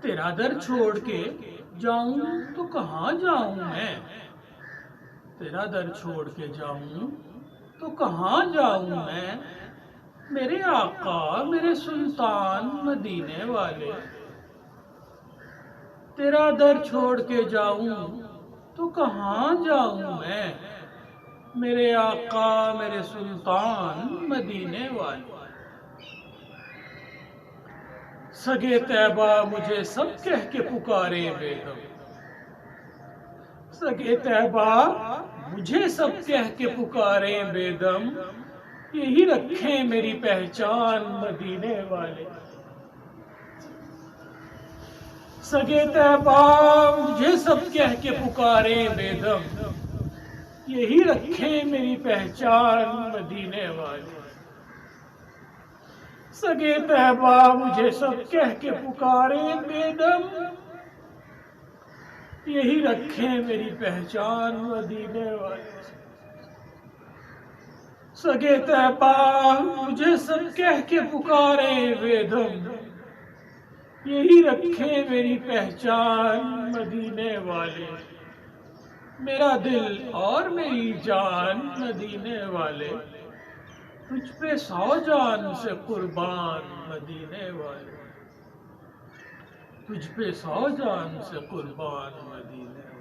تیرا در چھوڑ کے جاؤں تو کہاں جاؤں میں، تیرا در چھوڑ کے جاؤں تو کہاں جاؤں میں، میرے آقا میرے سلطان مدینے والے، تیرا در چھوڑ کے جاؤں تو کہاں جاؤں میں، میرے آقا میرے سلطان مدینے والے۔ سگے طیبہ مجھے سب کہہ کے پکارے بے دم، سگے طیبہ مجھے سب کہہ کے پکارے بے دم، یہی رکھیں میری پہچان مدینے والے۔ سگے طیبہ مجھے سب کہہ کے پکارے بے دم، یہی رکھیں میری پہچان مدینے والے۔ سگے طیبہ مجھے سب کہہ کے پکارے بے دم، یہی رکھیں میری پہچان مدینے والے۔ سگے طیبہ مجھے سب کہہ کے پکارے بے دم، یہی رکھیں میری پہچان مدینے والے۔ میرا دل اور میری جان مدینے والے، تجھ پہ 100 جان سے قربان مدینے والے، تجھ پہ 100 جان سے قربان مدینے والے۔